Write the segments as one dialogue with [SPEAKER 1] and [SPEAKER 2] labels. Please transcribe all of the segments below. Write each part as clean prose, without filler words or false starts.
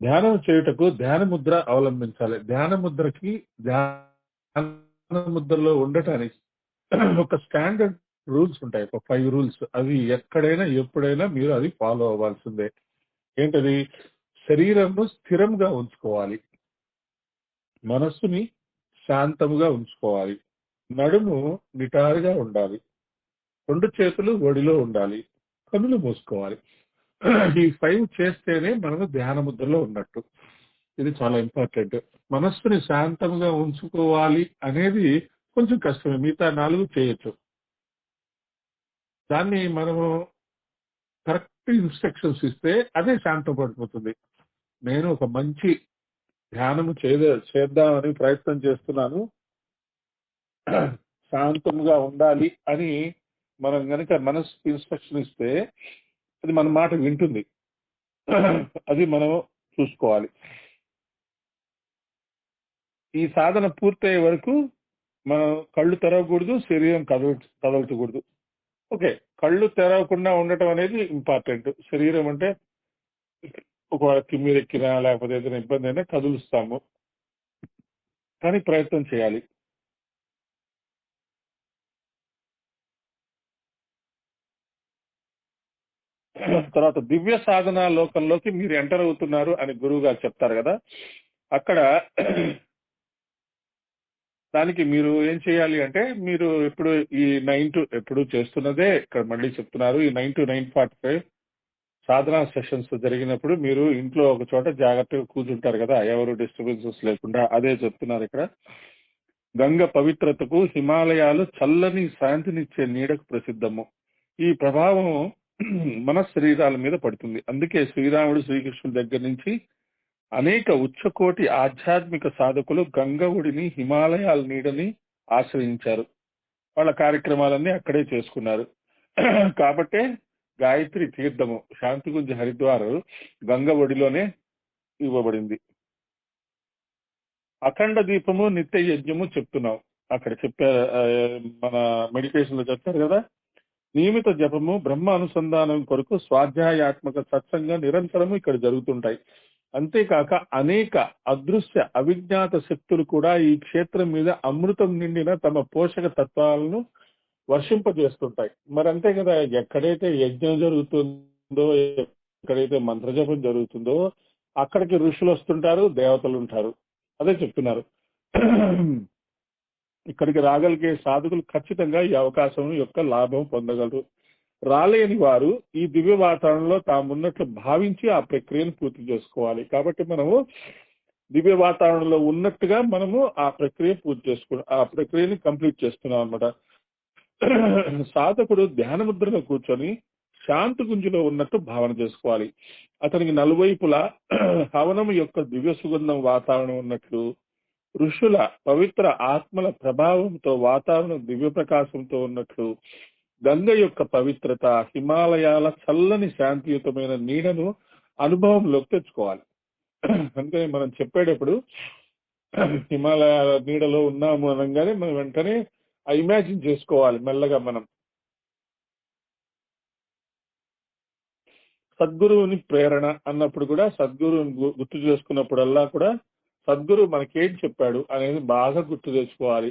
[SPEAKER 1] ధ్యానం చేయుటకు ధ్యాన ముద్ర అవలంబించాలి. ధ్యాన ముద్రకి ధ్యాన ముద్రలో ఉండటానికి ఒక స్టాండర్డ్ రూల్స్ ఉంటాయి. ఒక 5 రూల్స్. అవి ఎక్కడైనా, ఎప్పుడైనా మీరు అది ఫాలో అవ్వాల్సిందే. ఏంటది? శరీరంను స్థిరంగా ఉంచుకోవాలి. మనస్సుని శాంతముగా ఉంచుకోవాలి. నడుము నిటారుగా ఉండాలి. 2 చేతులు ఒడిలో ఉండాలి. కన్నులు మూసుకోవాలి. ఈ 5 చేస్తేనే మనము ధ్యాన ముద్రలో ఉన్నట్టు. ఇది చాలా ఇంపార్టెంట్. మనస్సుని శాంతంగా ఉంచుకోవాలి అనేది కొంచెం కష్టమే. మిగతా 4 చేయొచ్చు. దాన్ని మనము కరెక్ట్ ఇన్‌స్ట్రక్షన్స్ ఇస్తే అదే శాంతం పడిపోతుంది. నేను ఒక మంచి ధ్యానము చేద్దామని ప్రయత్నం చేస్తున్నాను. శాంతంగా ఉండాలి అని మనం గనక మనసుకి ఇన్‌స్ట్రక్షన్ ఇస్తే అది మన మాట వింటుంది. అది మనం చూసుకోవాలి. ఈ సాధన పూర్తయ్యే వరకు మనం కళ్ళు తెరవకూడదు. శరీరం కదల్చకూడదు. ఓకే. కళ్ళు తెరవకుండా ఉండటం అనేది ఇంపార్టెంట్. శరీరం అంటే ఒకవేళ తిమ్మిరెక్కినా లేకపోతే ఏదైనా ఇబ్బందైనా కదులుస్తాము. కానీ ప్రయత్నం చేయాలి. తర్వాత దివ్య సాధన లోకంలోకి మీరు ఎంటర్ అవుతున్నారు అని గురువుగారు చెప్తారు గదా! అక్కడ దానికి మీరు ఏం చేయాలి అంటే, మీరు ఇప్పుడు ఈ 9 ఎప్పుడు చేస్తున్నదే ఇక్కడ మళ్ళీ చెప్తున్నారు. ఈ 9-9:45 సాధనా సెషన్స్ జరిగినప్పుడు మీరు ఇంట్లో ఒక చోట జాగ్రత్తగా కూర్చుంటారు గదా! ఎవరు డిస్టర్బెన్సెస్ లేకుండా. అదే చెప్తున్నారిక్కడ. గంగ పవిత్రతకు హిమాలయాలు చల్లని శాంతినిచ్చే నీడకు ప్రసిద్ధము. ఈ ప్రభావం మన శరీరాల మీద పడుతుంది. అందుకే శ్రీరాముడు, శ్రీకృష్ణుడి దగ్గర నుంచి అనేక ఉచ్చకోటి ఆధ్యాత్మిక సాధకులు గంగ ఒడిని, హిమాలయాల నీడని ఆశ్రయించారు. వాళ్ళ కార్యక్రమాలన్నీ అక్కడే చేసుకున్నారు. కాబట్టే గాయత్రి తీర్థము శాంతిగుంజ్ హరిద్వార్ గంగ ఒడిలోనే ఇవ్వబడింది. అఖండ దీపము నిత్య యజ్ఞము చెప్తున్నాం. అక్కడ చెప్పారు. మన మెడిటేషన్ లో చెప్తారు కదా. నియమిత జపము బ్రహ్మ అనుసంధానం కొరకు స్వాధ్యాయాత్మక సత్సంగా నిరంతరము ఇక్కడ జరుగుతుంటాయి. అంతేకాక అనేక అదృశ్య అవిజ్ఞాత శక్తులు కూడా ఈ క్షేత్రం మీద అమృతం నిండిన తమ పోషక తత్వాలను వర్షింపజేస్తుంటాయి. మరి అంతే కదా, ఎక్కడైతే యజ్ఞం జరుగుతుందో, ఎక్కడైతే మంత్రజపం జరుగుతుందో అక్కడికి ఋషులు వస్తుంటారు, దేవతలు ఉంటారు. అదే చెప్తున్నారు. ఇక్కడికి రాగలిగే సాధకులు ఖచ్చితంగా ఈ అవకాశం యొక్క లాభం పొందగలరు. రాలేని వారు ఈ దివ్య వాతావరణంలో తామున్నట్లు భావించి ఆ ప్రక్రియను పూర్తి చేసుకోవాలి. కాబట్టి మనము దివ్య వాతావరణంలో ఉన్నట్టుగా మనము ఆ ప్రక్రియ పూర్తి ఆ ప్రక్రియని కంప్లీట్ చేస్తున్నాం అన్నమాట. సాధకుడు ధ్యాన ముద్రలో కూర్చొని శాంతి గుంజులో ఉన్నట్టు భావన చేసుకోవాలి. అతనికి నలువైపులా హవనం యొక్క దివ్య సుగంధం వాతావరణం ఉన్నట్లు, ఋషుల పవిత్ర ఆత్మల ప్రభావంతో వాతావరణం దివ్య ప్రకాశంతో ఉన్నట్లు, గంగ యొక్క పవిత్రత, హిమాలయాల చల్లని శాంతియుతమైన నీడను అనుభవంలోకి తెచ్చుకోవాలి. అంటే మనం చెప్పేటప్పుడు హిమాలయాల నీడలో ఉన్నాము అనగానే మనం వెంటనే ఇమాజిన్ చేసుకోవాలి మెల్లగా మనం. సద్గురువుని ప్రేరణ అన్నప్పుడు కూడా సద్గురువుని గుర్తు చేసుకున్నప్పుడల్లా కూడా సద్గురు మనకేం చెప్పాడు అనేది బాగా గుర్తు తెచ్చుకోవాలి.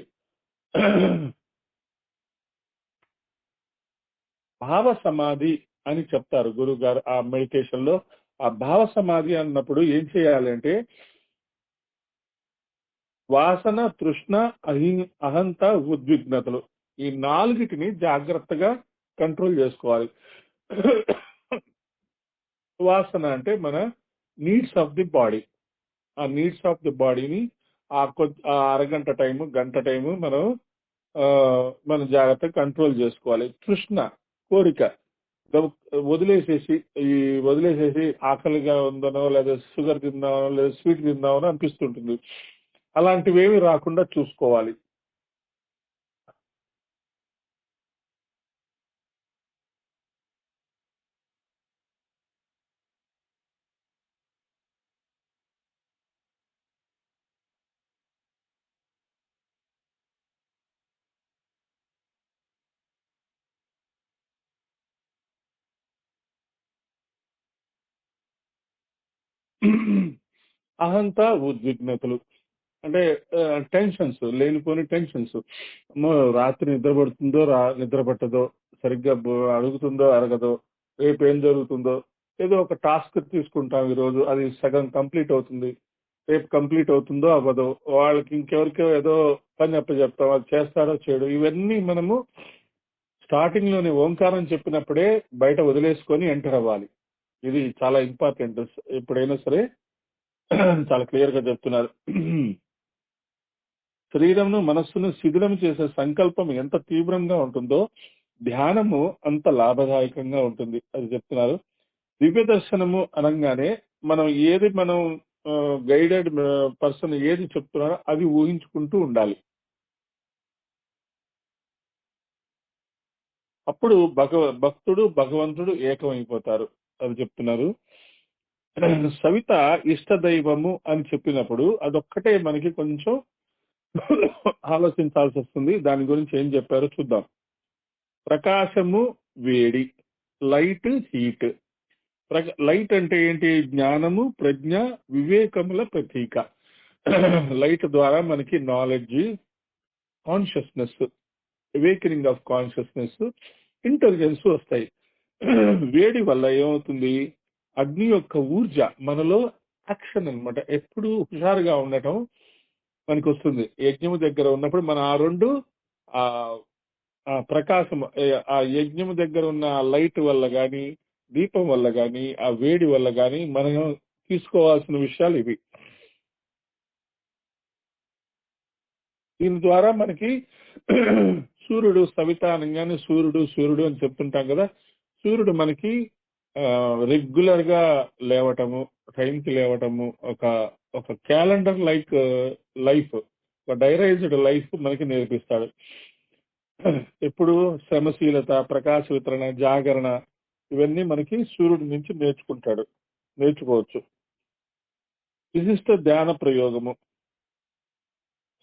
[SPEAKER 1] భావ సమాధి అని చెప్తారు గురువు గారు ఆ మెడిటేషన్ లో. ఆ భావ సమాధి అన్నప్పుడు ఏం చేయాలి అంటే, వాసన, తృష్ణ, అహంత, ఉద్విగ్నతలు ఈ 4టిని జాగ్రత్తగా కంట్రోల్ చేసుకోవాలి. వాసన అంటే మన నీడ్స్ ఆఫ్ ది బాడీ. ఆ నీడ్స్ ఆఫ్ ది బాడీని ఆ అరగంట టైము, గంట టైము మనం జాగ్రత్తగా కంట్రోల్ చేసుకోవాలి. తృష్ణ, కోరిక వదిలేసేసి వదిలేసేసి ఆకలిగా ఉందనో లేదా షుగర్ తిందామనో లేదా స్వీట్ తిందామనో అనిపిస్తుంటుంది. అలాంటివేమి రాకుండా చూసుకోవాలి. అహంత, ఉద్విగ్నతలు అంటే టెన్షన్స్, లేనిపోని టెన్షన్స్. రాత్రి నిద్ర పడుతుందో నిద్ర పట్టదో, సరిగ్గా అడుగుతుందో అరగదో, రేపు ఏం జరుగుతుందో. ఏదో ఒక టాస్క్ తీసుకుంటాం ఈరోజు, అది సగం కంప్లీట్ అవుతుంది, రేపు కంప్లీట్ అవుతుందో అవ్వదో, వాళ్ళకి ఇంకెవరికో ఏదో పని అప్పచెప్తాం, అది చేస్తారో చేయడు. ఇవన్నీ మనము స్టార్టింగ్ లోనే ఓంకారం చెప్పినప్పుడే బయట వదిలేసుకొని ఎంటర్ అవ్వాలి. ఇది చాలా ఇంపార్టెంట్. ఎప్పుడైనా సరే చాలా క్లియర్ గా చెప్తున్నారు. శరీరంను మనస్సును శిథిలం చేసే సంకల్పం ఎంత తీవ్రంగా ఉంటుందో ధ్యానము అంత లాభదాయకంగా ఉంటుంది, అది చెప్తున్నారు. దివ్య దర్శనము అనగానే మనం గైడెడ్ పర్సన్ ఏది చెప్తున్నారో అది ఊహించుకుంటూ ఉండాలి. అప్పుడు భక్తుడు భగవంతుడు ఏకమైపోతారు, అది చెప్తున్నారు. సవిత ఇష్ట దైవము అని చెప్పినప్పుడు అదొక్కటే మనకి కొంచెం ఆలోచించాల్సి వస్తుంది. దాని గురించి ఏం చెప్పారో చూద్దాం. ప్రకాశము వేడి, లైట్ హీట్. లైట్ అంటే ఏంటి? జ్ఞానము, ప్రజ్ఞ, వివేకముల ప్రతీక. లైట్ ద్వారా మనకి knowledge, consciousness, awakening of consciousness, intelligence వస్తాయి. వేడి వల్ల ఏమవుతుంది? అగ్ని యొక్క ఊర్జ మనలో యాక్షన్ అన్నమాట, ఎప్పుడు హుషారుగా ఉండటం మనకి వస్తుంది. యజ్ఞము దగ్గర ఉన్నప్పుడు మన ఆ రెండు ఆ ఆ ప్రకాశం, ఆ యజ్ఞము దగ్గర ఉన్న లైట్ వల్ల గాని, దీపం వల్ల గాని, ఆ వేడి వల్ల గాని మనం తీసుకోవాల్సిన విషయాలు ఇవి. దీని ద్వారా మనకి సూర్యుడు, సవిత అనగానే సూర్యుడు అని చెప్తుంటాం కదా. సూర్యుడు మనకి రెగ్యులర్ గా లేవటము, టైంకి లేవటము, ఒక ఒక క్యాలెండర్ లైక్ లైఫ్, ఒక డైరైజ్డ్ లైఫ్ మనకి నేర్పిస్తాడు. ఎప్పుడు శ్రమశీలత, ప్రకాశ వితరణ, జాగరణ, ఇవన్నీ మనకి సూర్యుడి నుంచి నేర్చుకోవచ్చు. విశిష్ట ధ్యాన ప్రయోగము,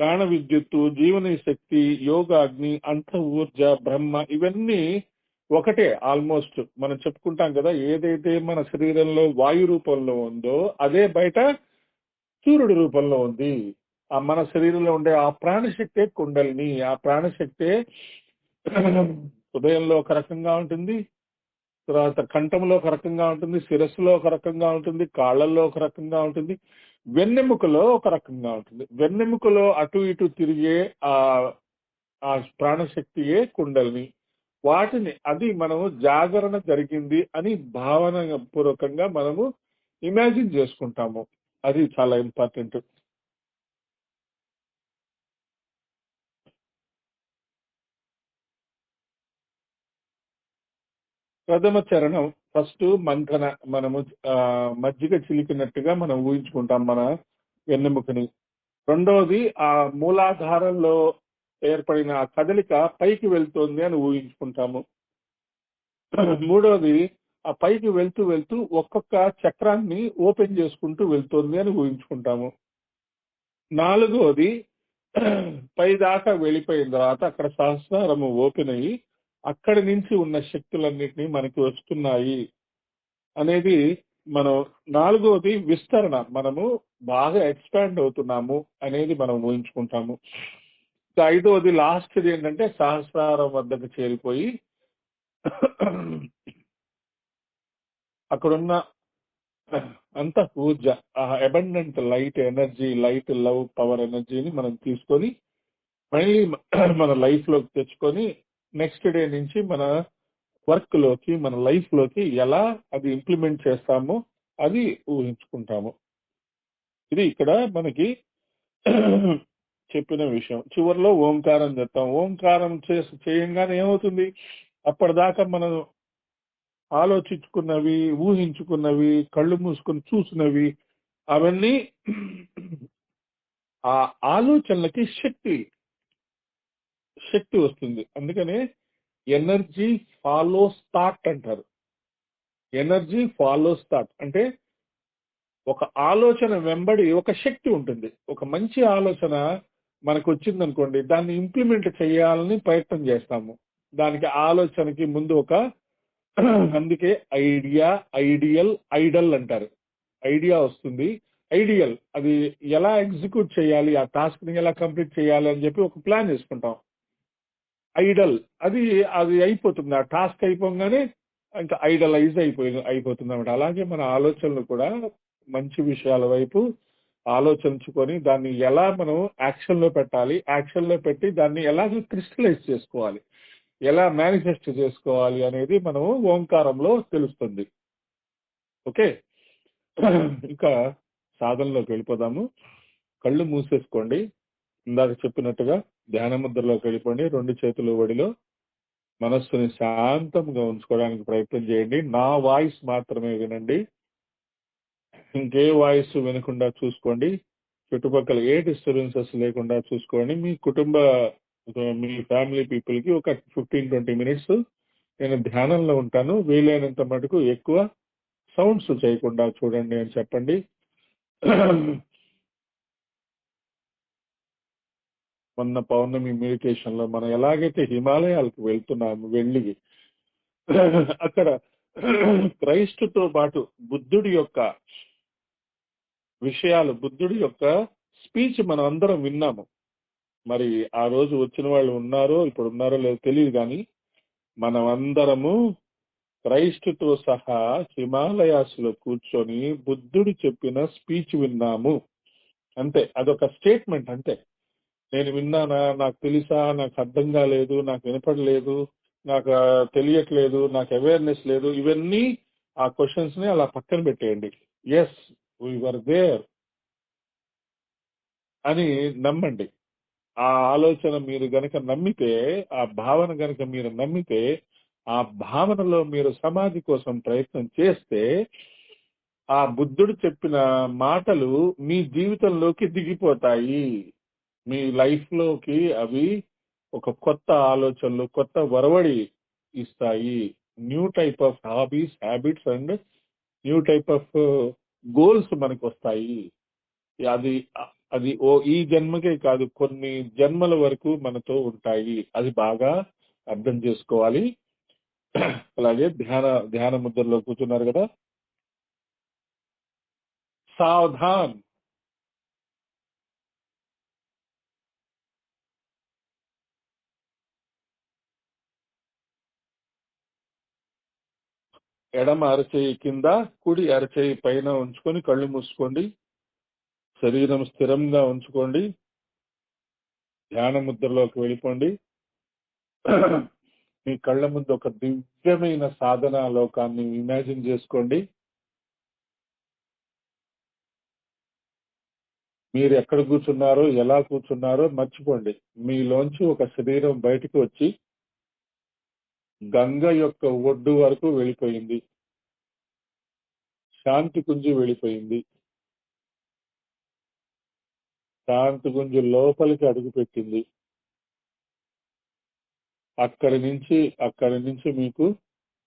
[SPEAKER 1] ప్రాణ విద్యుత్తు, జీవన శక్తి, యోగాగ్ని, అంత ఊర్జ, బ్రహ్మ, ఇవన్నీ ఒకటే ఆల్మోస్ట్. మనం చెప్పుకుంటాం కదా, ఏదైతే మన శరీరంలో వాయు రూపంలో ఉందో అదే బయట సూర్యుడి రూపంలో ఉంది. ఆ మన శరీరంలో ఉండే ఆ ప్రాణశక్తే కుండలిని. ఆ ప్రాణశక్తే హృదయంలో ఒక రకంగా ఉంటుంది, తర్వాత కంఠంలో ఒక రకంగా ఉంటుంది, శిరస్సులో ఒక రకంగా ఉంటుంది, కాళ్ళల్లో ఒక రకంగా ఉంటుంది, వెన్నెముకలో ఒక రకంగా ఉంటుంది. వెన్నెముకలో అటు ఇటు తిరిగే ఆ ఆ ప్రాణశక్తియే కుండలిని. అది మనము జాగరణ జరిగింది అని భావన పూర్వకంగా మనము ఇమాజిన్ చేసుకుంటాము. అది చాలా ఇంపార్టెంట్. ప్రథమ చరణం ఫస్ట్ మంథన, మనము మజ్జిగ చిలికినట్టుగా మనం ఊహించుకుంటాం మన వెన్నెముకని. రెండవది ఆ మూలాధారంలో ఏర్పడిన ఆ కదలిక పైకి వెళ్తోంది అని ఊహించుకుంటాము. మూడవది ఆ పైకి వెళ్తూ వెళ్తూ ఒక్కొక్క చక్రాన్ని ఓపెన్ చేసుకుంటూ వెళ్తోంది అని ఊహించుకుంటాము. నాలుగవది పై దాకా వెళ్ళిపోయిన తర్వాత అక్కడ సహస్రారము ఓపెన్ అయ్యి అక్కడి నుంచి ఉన్న శక్తులన్నిటినీ మనకి వస్తున్నాయి అనేది మనం. నాలుగవది విస్తరణ, మనము బాగా ఎక్స్పాండ్ అవుతున్నాము అనేది మనం ఊహించుకుంటాము. ఐదవది లాస్ట్ది ఏంటంటే సహస్రారం వద్దకు చేరిపోయి అక్కడున్న అంత ఊర్జ, abundant light energy, light love power ఎనర్జీని మనం తీసుకొని మళ్ళీ మన లైఫ్ లోకి తెచ్చుకొని నెక్స్ట్ డే నుంచి మన వర్క్ లోకి, మన లైఫ్ లోకి ఎలా అది ఇంప్లిమెంట్ చేస్తామో అది ఊహించుకుంటాము. ఇది ఇక్కడ మనకి చెప్పిన విషయం. చివరిలో ఓంకారం చెప్తాం. ఓంకారం చేయంగానే ఏమవుతుంది? అప్పటిదాకా మనం ఆలోచించుకున్నవి, ఊహించుకున్నవి, కళ్ళు మూసుకొని చూసినవి, అవన్నీ ఆ ఆలోచనలకి శక్తి వస్తుంది. అందుకనే ఎనర్జీ ఫాలోస్ థాట్ అంటారు. ఎనర్జీ ఫాలోస్ థాట్ అంటే ఒక ఆలోచన వెంబడి ఒక శక్తి ఉంటుంది. ఒక మంచి ఆలోచన మనకు వచ్చిందనుకోండి, దాన్ని ఇంప్లిమెంట్ చేయాలని ప్రయత్నం చేస్తాము. దానికి ఆలోచనకి ముందు ఒక అందుకే ఐడియా, ఐడియల్, ఐడల్ అంటారు. ఐడియా వస్తుంది, ఐడియల్. అది ఎలా ఎగ్జిక్యూట్ చేయాలి, ఆ టాస్క్ ని ఎలా కంప్లీట్ చేయాలి అని చెప్పి ఒక ప్లాన్ వేసుకుంటాం. ఐడల్ అది అది అయిపోతుంది. ఆ టాస్క్ అయిపోగానే ఇంకా ఐడలైజ్ అయిపోతుంది అన్నమాట. అలాగే మన ఆలోచనలు కూడా మంచి విషయాల వైపు ఆలోచించుకొని దాన్ని ఎలా మనం యాక్షన్ లో పెట్టాలి, యాక్షన్ లో పెట్టి దాన్ని ఎలా క్రిస్టలైజ్ చేసుకోవాలి, ఎలా మేనిఫెస్ట్ చేసుకోవాలి అనేది మనం ఓంకారంలో తెలుస్తుంది. ఓకే, ఇంకా సాధనలోకి వెళ్ళిపోదాము. కళ్ళు మూసేసుకోండి. ఇందాక చెప్పినట్టుగా ధ్యాన ముద్రలోకి వెళ్ళిపోండి. 2 చేతులు ఒడిలో మనస్సుని శాంతంగా ఉంచుకోవడానికి ప్రయత్నం చేయండి. నా వాయిస్ మాత్రమే వినండి. ఇంకే వాయిస్ వినకుండా చూసుకోండి. చుట్టుపక్కల ఏ డిస్టర్బెన్సెస్ లేకుండా చూసుకోండి. మీ ఫ్యామిలీ పీపుల్ కి ఒక 15-20 మినిట్స్ నేను ధ్యానంలో ఉంటాను, వీలైనంత మటుకు ఎక్కువ సౌండ్స్ చేయకుండా చూడండి అని చెప్పండి. మొన్న పౌర్ణమి మెడిటేషన్ లో మనం ఎలాగైతే హిమాలయాలకు వెళ్ళి అక్కడ క్రైస్తుతో పాటు బుద్ధుడి యొక్క విషయాలు, బుద్ధుడి యొక్క స్పీచ్ మనం అందరం విన్నాము. మరి ఆ రోజు వచ్చిన వాళ్ళు ఇప్పుడు ఉన్నారో లేదో తెలియదు, కానీ మనం అందరము క్రైస్తుతో సహా హిమాలయాస్ లో కూర్చొని బుద్ధుడు చెప్పిన స్పీచ్ విన్నాము. అంతే, అదొక స్టేట్మెంట్ అంతే. నేను విన్నానా, నాకు తెలుసా, నాకు అర్థం కాలేదు, నాకు వినపడలేదు, నాకు తెలియట్లేదు, నాకు అవేర్నెస్ లేదు, ఇవన్నీ ఆ క్వశ్చన్స్ ని అలా పక్కన పెట్టేయండి. ఎస్, వీఆర్ దేర్ అని నమ్మండి. ఆ ఆలోచన మీరు గనక నమ్మితే, ఆ భావన గనక మీరు నమ్మితే, ఆ భావనలో మీరు సమాధి కోసం ప్రయత్నం చేస్తే ఆ బుద్ధుడు చెప్పిన మాటలు మీ జీవితంలోకి దిగిపోతాయి. మీ లైఫ్ లోకి అవి ఒక కొత్త ఆలోచనలు, కొత్త వరవడి ఇస్తాయి. New type of hobbies, habits and new type of goals మనకు వస్తాయి. అది అది ఈ జన్మకే కాదు, కొన్ని జన్మల వరకు మనతో ఉంటాయి. అది బాగా అర్థం చేసుకోవాలి. అలాగే ధ్యాన ముద్రలో కూర్చున్నారు కదా, సావధాన్. ఎడమ అరచేయి కింద, కుడి అరచేయి పైన ఉంచుకొని కళ్ళు మూసుకోండి. శరీరం స్థిరంగా ఉంచుకోండి. ధ్యాన ముద్రలోకి వెళ్ళిపోండి. మీ కళ్ళ ముందు ఒక దివ్యమైన సాధన లోకాన్ని ఇమాజిన్ చేసుకోండి. మీరు ఎక్కడ కూర్చున్నారో, ఎలా కూర్చున్నారో మర్చిపోండి. మీలోంచి ఒక శరీరం బయటికి వచ్చి గంగ యొక్క ఒడ్డు వరకు వెళ్ళిపోయింది. శాంతి కుంజు వెళ్ళిపోయింది. శాంతి కుంజు లోపలికి అడుగుపెట్టింది. అక్కడి నుంచి మీకు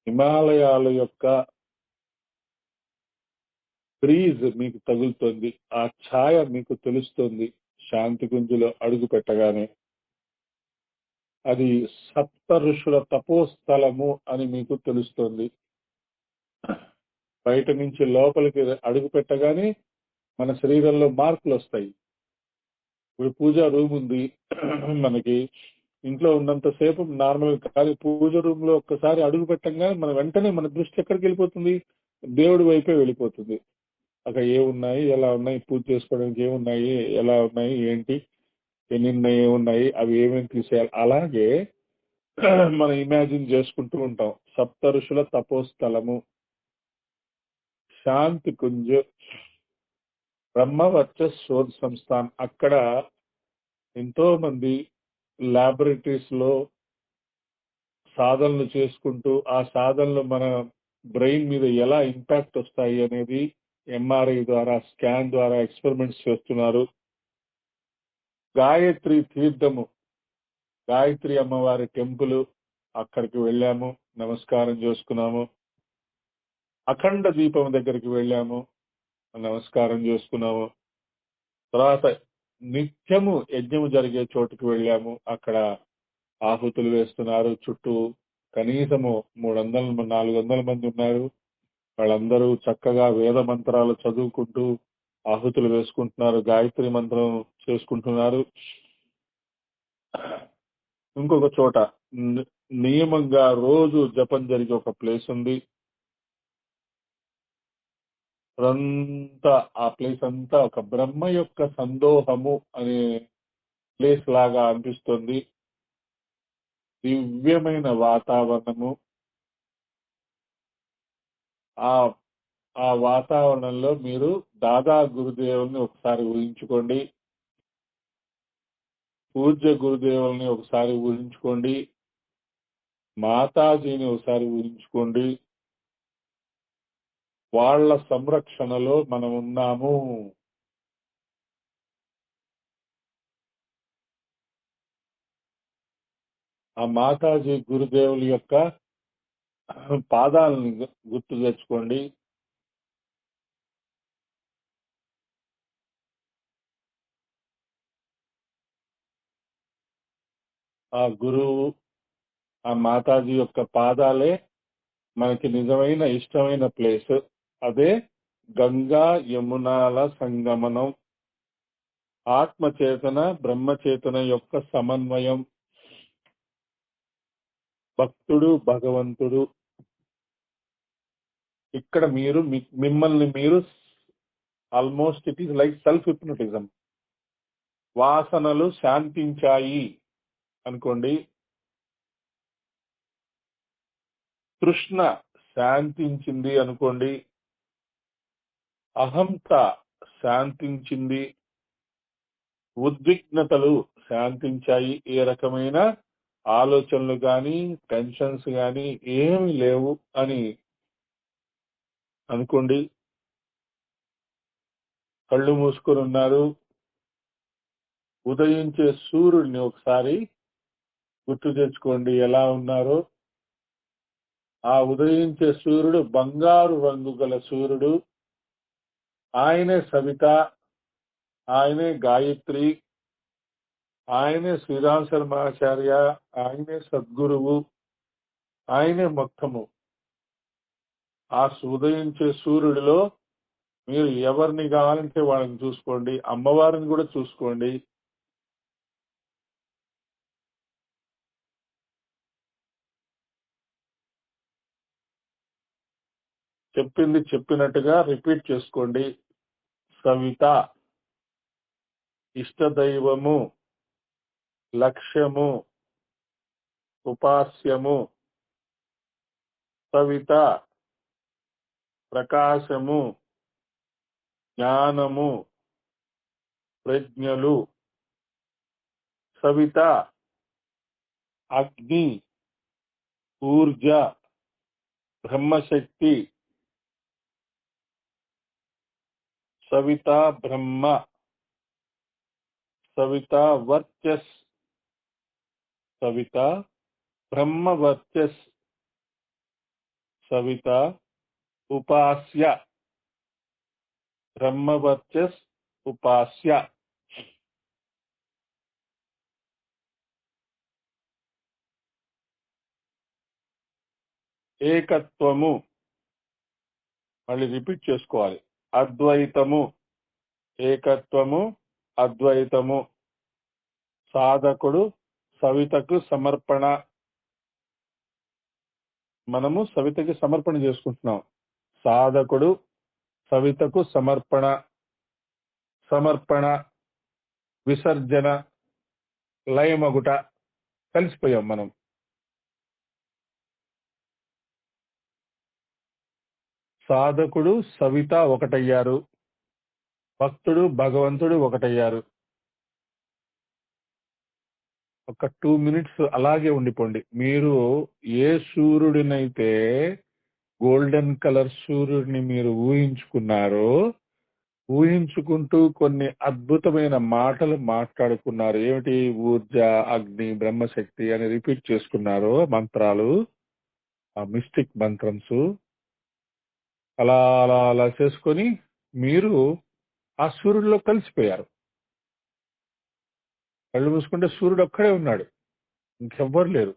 [SPEAKER 1] హిమాలయాల యొక్క బ్రీజ్ మీకు తగులుతుంది. ఆ ఛాయ మీకు తెలుస్తుంది. శాంతి గుంజులో అడుగు పెట్టగానే అది సప్త ఋషుల తపోస్థలము అని మీకు తెలుస్తుంది. బయట నుంచి లోపలికి అడుగు పెట్టగానే మన శరీరంలో మార్పులు వస్తాయి. ఇప్పుడు పూజా రూమ్ ఉంది మనకి. ఇంట్లో ఉన్నంతసేపు నార్మల్ కాదు, పూజ రూమ్ లో ఒక్కసారి అడుగు పెట్టగానే మన వెంటనే మన దృష్టి ఎక్కడికి వెళ్ళిపోతుంది, దేవుడి వైపే వెళ్ళిపోతుంది. అక్కడ ఏమున్నాయి, ఎలా ఉన్నాయి, పూజ చేసుకోవడానికి ఏమున్నాయి, ఎలా ఉన్నాయి, ఏంటి, ఎన్ని ఏమున్నాయి, అవి ఏమేమి తీసేయాలి. అలాగే మనం ఇమాజిన్ చేసుకుంటూ ఉంటాం. సప్త ఋషుల తపోస్థలము, శాంతి కుంజ్, బ్రహ్మవర్చ శోధ సంస్థాన్. అక్కడ ఎంతో మంది ల్యాబొరేటరీస్ లో సాధనలు చేసుకుంటూ, ఆ సాధనలు మన బ్రెయిన్ మీద ఎలా ఇంపాక్ట్ వస్తాయి అనేది ఎంఆర్ఐ ద్వారా, స్కాన్ ద్వారా ఎక్స్పెరిమెంట్స్ చేస్తున్నారు. గాయత్రి తీర్థము, గాయత్రి అమ్మవారి టెంపుల్, అక్కడికి వెళ్ళాము, నమస్కారం చేసుకున్నాము. అఖండ దీపం దగ్గరికి వెళ్ళాము, నమస్కారం చేసుకున్నాము. తర్వాత నిత్యము యజ్ఞము జరిగే చోటుకి వెళ్ళాము. అక్కడ ఆహుతులు వేస్తున్నారు. చుట్టూ కనీసము 300-400 మంది ఉన్నారు. వాళ్ళందరూ చక్కగా వేద మంత్రాలు చదువుకుంటూ ఆహుతులు వేసుకుంటున్నారు, గాయత్రి మంత్రం చేసుకుంటున్నారు. ఇంకొక చోట నియమంగా రోజు జపం జరిగే ఒక ప్లేస్ ఉంది. అంతా ఆ ప్లేస్ అంతా ఒక బ్రహ్మ యొక్క సందోహము అనే ప్లేస్ లాగా అనిపిస్తుంది. దివ్యమైన వాతావరణము. ఆ ఆ వాతావరణంలో మీరు దాదా గురుదేవుల్ని ఒకసారి ఊహించుకోండి, పూజ్య గురుదేవుల్ని ఒకసారి ఊహించుకోండి, మాతాజీని ఒకసారి ఊహించుకోండి. వాళ్ళ సంరక్షణలో మనం ఉన్నాము. ఆ మాతాజీ గురుదేవుల యొక్క పాదాలని గుర్తు తెచ్చుకోండి. ఆ గురువు, ఆ మాతాజీ యొక్క పాదాలే మనకి నిజమైన ఇష్టమైన ప్లేస్. అదే గంగా యమునాల సంగమనం. ఆత్మచేతన బ్రహ్మచేతన యొక్క సమన్వయం. భక్తుడు భగవంతుడు. ఇక్కడ మీరు మిమ్మల్ని మీరు almost it is like self hypnotism. వాసనలు శాంతించాయి అనుకోండి, తృష్ణ శాంతించింది అనుకోండి, అహంత శాంతించింది, ఉద్విగ్నతలు శాంతించాయి. ఏ రకమైన ఆలోచనలు గాని టెన్షన్స్ గాని ఏమి లేవు అని అనుకోండి. కళ్ళు మూసుకొని ఉన్నారు. ఉదయించే సూర్యుడిని ఒకసారి గుర్తు తెచ్చుకోండి ఎలా ఉన్నారో. ఆ ఉదయించే సూర్యుడు బంగారు రంగు గల సూర్యుడు. ఆయనే సవిత, ఆయనే గాయత్రి, ఆయనే శ్రీరామ్ శర్మాచార్య, ఆయనే సద్గురువు, ఆయనే మొత్తము. ఆ ఉదయించే సూర్యుడిలో మీరు ఎవరిని కావాలంటే వాళ్ళని చూసుకోండి, అమ్మవారిని కూడా చూసుకోండి. చెప్పింది చెప్పినట్టుగా రిపీట్ చేసుకోండి. సవిత, ఇష్టదైవము, లక్ష్యము, ఉపాస్యము. సవిత, ప్రకాశము, జ్ఞానము, ప్రజ్ఞలు. సవిత, అగ్ని, ఊర్జ, బ్రహ్మశక్తి. సవిత బ్రహ్మ, సవిత వర్చస్, సవిత బ్రహ్మ వర్చస్, సవిత ఉపాస్య, బ్రహ్మ వర్చస్ ఉపాస్య. ఏకత్వము, మళ్ళీ రిపీట్ చేసుకోవాలి. అద్వైతము, ఏకత్వము, అద్వైతము. సాధకుడు సవితకు సమర్పణ. మనము సవితకి సమర్పణ చేసుకుంటున్నాం. సాధకుడు సవితకు సమర్పణ, సమర్పణ, విసర్జన, లయమగుట. కలిసిపోయాం మనం. సాధకుడు సవిత ఒకటయ్యారు, భక్తుడు భగవంతుడు ఒకటయ్యారు. ఒక 2 minutes అలాగే ఉండిపోండి. మీరు ఏ సూర్యుడినైతే గోల్డెన్ కలర్ సూర్యుడిని మీరు ఊహించుకున్నారో, ఊహించుకుంటూ కొన్ని అద్భుతమైన మాటలు మాట్లాడుకున్నారు. ఏమిటి? ఊర్జ, అగ్ని, బ్రహ్మశక్తి అని రిపీట్ చేసుకున్నారు మంత్రాలు, ఆ మిస్టిక్ మంత్రమ్స్. అలా అలా అలా చేసుకొని మీరు ఆ సూర్యుడిలో కలిసిపోయారు. కళ్ళు మూసుకుంటే సూర్యుడు ఒక్కడే ఉన్నాడు, ఇంకెవ్వరు లేరు.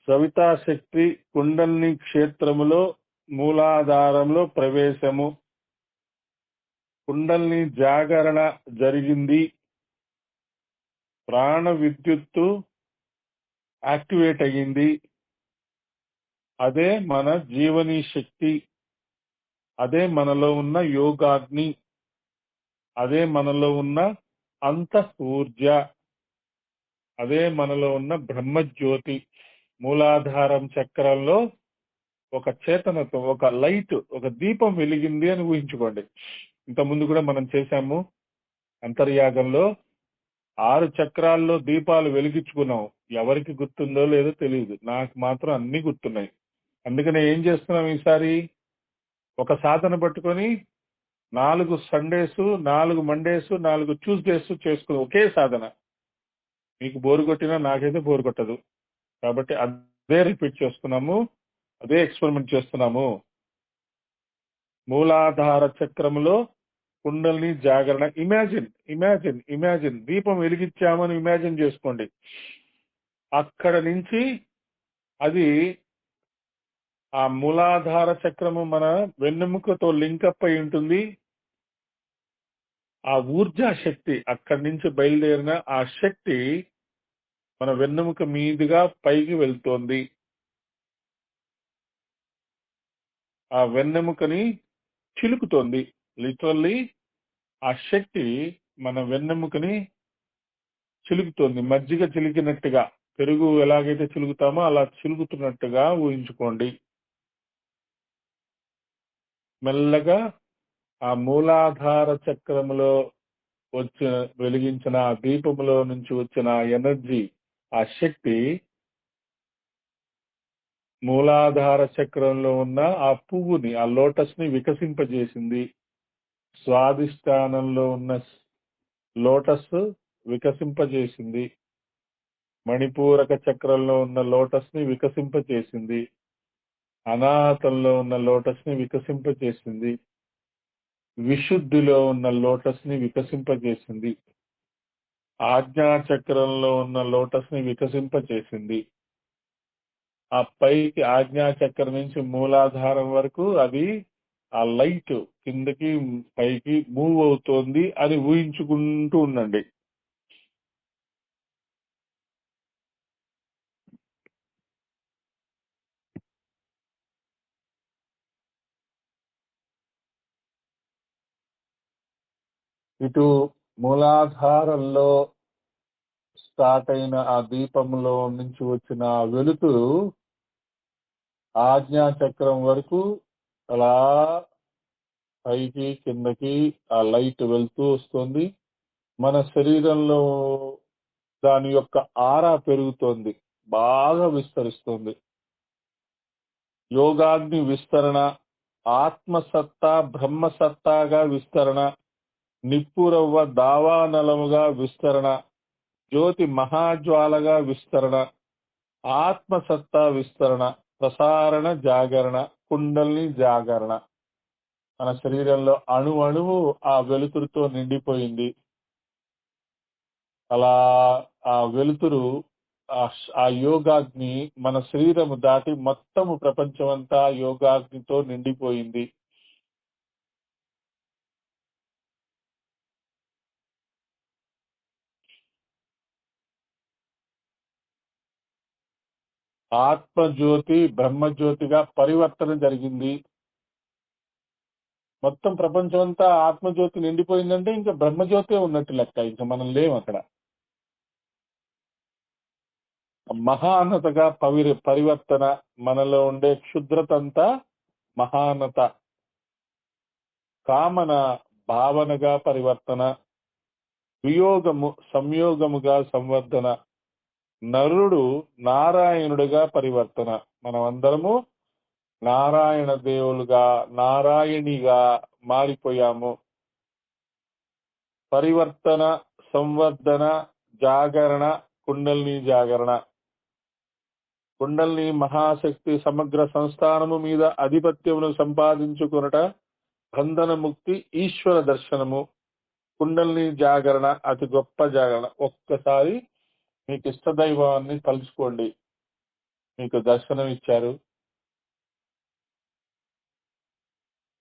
[SPEAKER 1] సవితాశక్తి కుండలిని క్షేత్రములో మూలాధారంలో ప్రవేశము. కుండలిని జాగరణ జరిగింది. ప్రాణ విద్యుత్తు యాక్టివేట్ అయ్యింది. అదే మన జీవనీ శక్తి, అదే మనలో ఉన్న యోగాగ్ని, అదే మనలో ఉన్న అంతః ఊర్జ, అదే మనలో ఉన్న బ్రహ్మజ్యోతి. మూలాధారం చక్రంలో ఒక చేతనతో, ఒక లైట్, ఒక దీపం వెలిగింది అని ఊహించుకోండి. ఇంత ముందు కూడా మనం చేశాము అంతర్యాగంలో. 6 చక్రాల్లో దీపాలు వెలిగించుకున్నాం. ఎవరికి గుర్తుందో లేదో తెలియదు, నాకు మాత్రం అన్ని గుర్తున్నాయి. అందుకనే ఏం చేస్తున్నాం ఈసారి, ఒక సాధన పట్టుకొని 4 సండేస్, 4 మండేస్, 4 ట్యూస్డేస్ చేసుకుని ఒకే సాధన. మీకు బోరు కొట్టినా నాకైతే బోరు కొట్టదు. కాబట్టి అదే రిపీట్ చేస్తున్నాము, అదే ఎక్స్పెరిమెంట్ చేస్తున్నాము. మూలాధార చక్రములో కుండలిని జాగరణ. ఇమాజిన్ ఇమాజిన్ ఇమాజిన్ దీపం వెలిగించామని ఇమాజిన్ చేసుకోండి. అక్కడ నుంచి అది ఆ మూలాధార చక్రము మన వెన్నెముకతో లింకప్ అయి ఉంటుంది. ఆ ఊర్జా శక్తి అక్కడి నుంచి బయలుదేరిన ఆ శక్తి మన వెన్నెముక మీదుగా పైకి వెళ్తోంది. ఆ వెన్నెముకని చిలుకుతోంది. లిటరల్లీ ఆ శక్తి మన వెన్నెముకని చిలుకుతోంది. మజ్జిగ చిలికినట్టుగా, పెరుగు ఎలాగైతే చిలుకుతామో అలా చిలుకుతున్నట్టుగా ఊహించుకోండి. మెల్లగా ఆ మూలాధార చక్రములో వచ్చిన వెలిగించిన ఆ దీపములో నుంచి వచ్చిన ఆ ఎనర్జీ, ఆ శక్తి మూలాధార చక్రంలో ఉన్న ఆ పువ్వుని, ఆ లోటస్ ని వికసింపజేసింది. స్వాదిష్టానంలో ఉన్న లోటస్ వికసింపజేసింది. మణిపూరక చక్రంలో ఉన్న లోటస్ ని వికసింపజేసింది. అనాహతంలో ఉన్న లోటస్ ని వికసింపజేసింది. విశుద్ధిలో ఉన్న లోటస్ ని వికసింపజేసింది. ఆజ్ఞా చక్రంలో ఉన్న లోటస్ ని వికసింపజేసింది. ఆ పైకి ఆజ్ఞా చక్రం నుంచి మూలాధారం వరకు అది ఆ లైట్ కిందకి పైకి మూవ్ అవుతోంది అని ఊహించుకుంటూ ఉండండి. ఇటు మూలాధారంలో స్టార్ట్ అయిన ఆ దీపంలో నుంచి వచ్చిన ఆ వెలుతురు ఆజ్ఞా చక్రం వరకు అలా పైకి కిందకి ఆ లైట్ వెళ్తూ వస్తుంది. మన శరీరంలో దాని యొక్క ఆరా పెరుగుతోంది, బాగా విస్తరిస్తుంది. యోగాగ్ని విస్తరణ, ఆత్మసత్తా బ్రహ్మసత్తాగా విస్తరణ, నిప్పురవ్వ దావానలముగా విస్తరణ, జ్యోతి మహాజ్వాలగా విస్తరణ, ఆత్మసత్తా విస్తరణ, ప్రసారణ జాగరణ, కుండలిని జాగరణ. మన శరీరంలో అణువు ఆ వెలుతురుతో నిండిపోయింది. అలా ఆ వెలుతురు, ఆ యోగాగ్ని మన శరీరము దాటి మొత్తము ప్రపంచమంతా యోగాగ్నితో నిండిపోయింది. ఆత్మజ్యోతి బ్రహ్మజ్యోతిగా పరివర్తన జరిగింది. మొత్తం ప్రపంచం అంతా ఆత్మజ్యోతి నిండిపోయిందంటే ఇంకా బ్రహ్మజ్యోతే ఉన్నట్టు లెక్క. ఇంకా మనం లేము అక్కడ. మహానతగా పరివర్తన, మనలో ఉండే క్షుద్రతంతా మహానత, కామన భావనగా పరివర్తన, వియోగము సంయోగముగా సంవర్ధన, నరుడు నారాయణుడిగా పరివర్తన. మనమందరము నారాయణ దేవులుగా, నారాయణిగా మారిపోయాము. పరివర్తన, సంవర్ధన, జాగరణ, కుండలిని జాగరణ. కుండలిని మహాశక్తి సమగ్ర సంస్థానము మీద ఆధిపత్యమును సంపాదించుకొనుట, బంధన ముక్తి, ఈశ్వర దర్శనము. కుండలిని జాగరణ అతి గొప్ప జాగరణ. ఒక్కసారి మీకు ఇష్టదైవాన్ని తలుచుకోండి. మీకు దర్శనం ఇచ్చారు.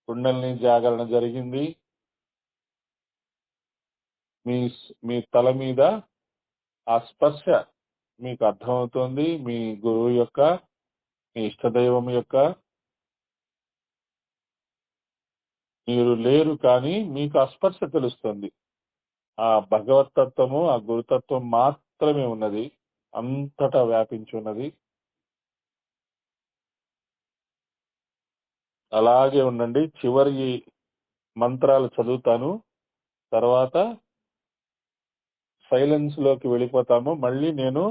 [SPEAKER 1] కుండలిని జాగరణ జరిగింది. మీ తల మీద ఆ స్పర్శ మీకు అర్థమవుతోంది. మీ గురువు యొక్క, మీ ఇష్టదైవం యొక్క. మీరు లేరు కానీ మీకు ఆ స్పర్శ తెలుస్తుంది. ఆ భగవతత్వము, ఆ గురుతత్వం మాత్రమే ఉన్నది. అంతటా వ్యాపించి ఉన్నది. అలాగే ఉండండి. చివరి మంత్రాలు చదువుతాను. తర్వాత సైలెన్స్ లోకి వెళ్ళిపోతాము. మళ్ళీ నేను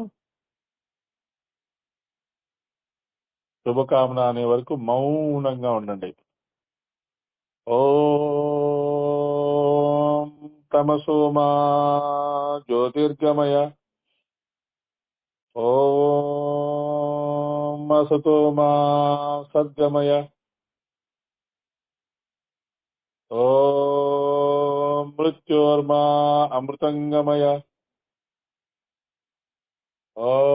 [SPEAKER 1] శుభకామన అనే వరకు మౌనంగా ఉండండి. ఓం తమసోమా జ్యోతిర్గమయ. ఓం అసతోమా సద్గమయ. ఓం మృత్యోర్మా అమృతంగమయ. ఓం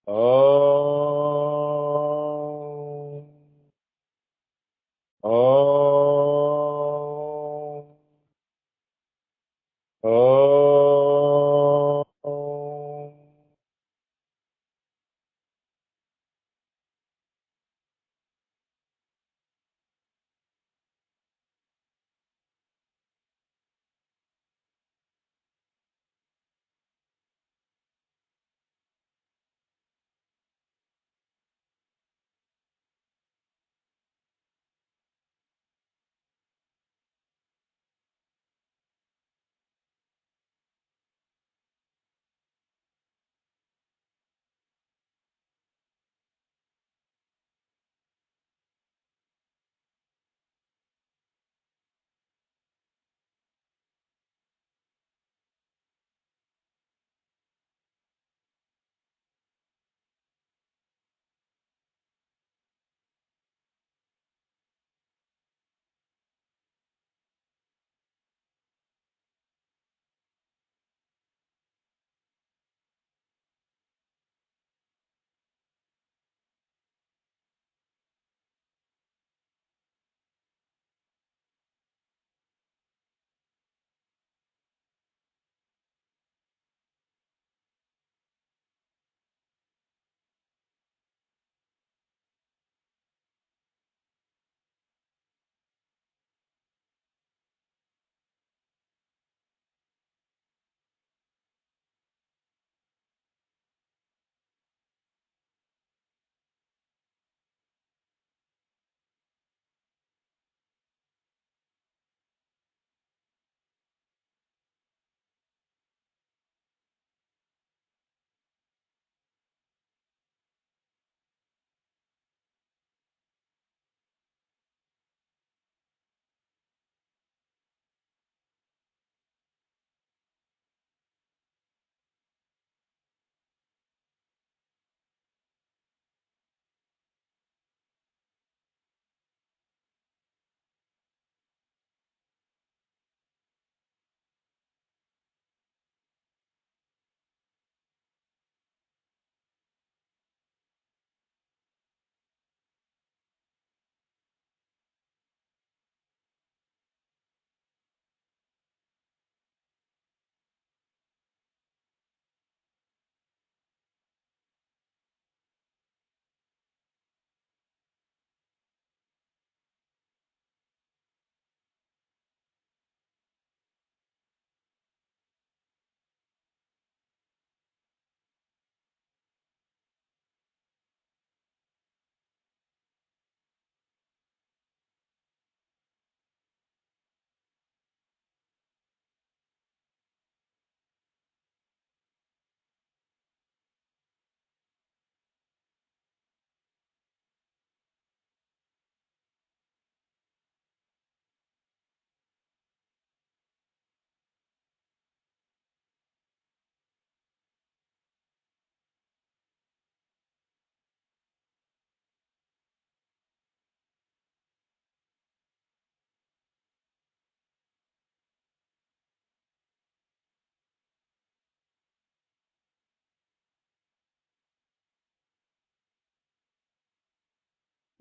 [SPEAKER 1] ఓం ఓం ఓం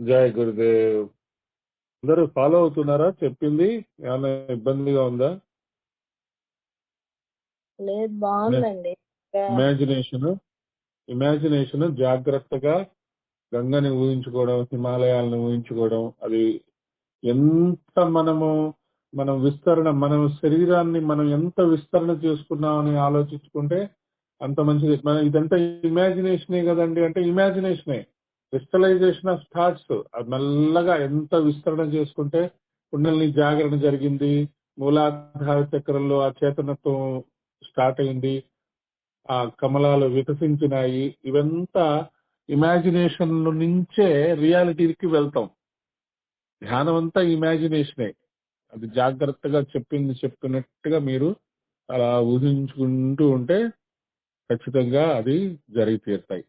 [SPEAKER 1] జై గురుదేవ్. అందరూ ఫాలో అవుతున్నారా చెప్పింది? ఏమైనా ఇబ్బందిగా ఉందా?
[SPEAKER 2] లేదు, బాగుందండి.
[SPEAKER 1] ఇమాజినేషన్ జాగ్రత్తగా గంగని ఊహించుకోవడం, హిమాలయాలను ఊహించుకోవడం, అది ఎంత మనం మన శరీరాన్ని మనం ఎంత విస్తరణ చేసుకున్నామని ఆలోచించుకుంటే అంత మంచిది. మనం ఇదంతా ఇమాజినేషనే కదండి, అంటే ఇమాజినేషనే క్రిస్టలైజేషన్ ఆఫ్ థాట్స్. అది మెల్లగా ఎంత విస్తరణ చేసుకుంటే కుండలిని జాగరణ జరిగింది, మూలాధార చక్రంలో ఆ చేతనత్వం స్టార్ట్ అయింది, ఆ కమలాలు వికసించినాయి. ఇవంతా ఇమాజినేషన్ నుంచే రియాలిటీకి వెళ్తాం. ధ్యానం అంతా ఇమాజినేషనే. అది జాగ్రత్తగా చెప్పినట్టుగా మీరు అలా ఊహించుకుంటూ ఉంటే ఖచ్చితంగా అది జరిగి తీరుతాయి.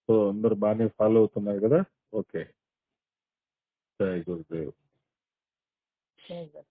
[SPEAKER 1] సో అందరు బాగానే ఫాలో అవుతున్నారు కదా? ఓకే. జై గురుదేవ్.
[SPEAKER 2] లేదు.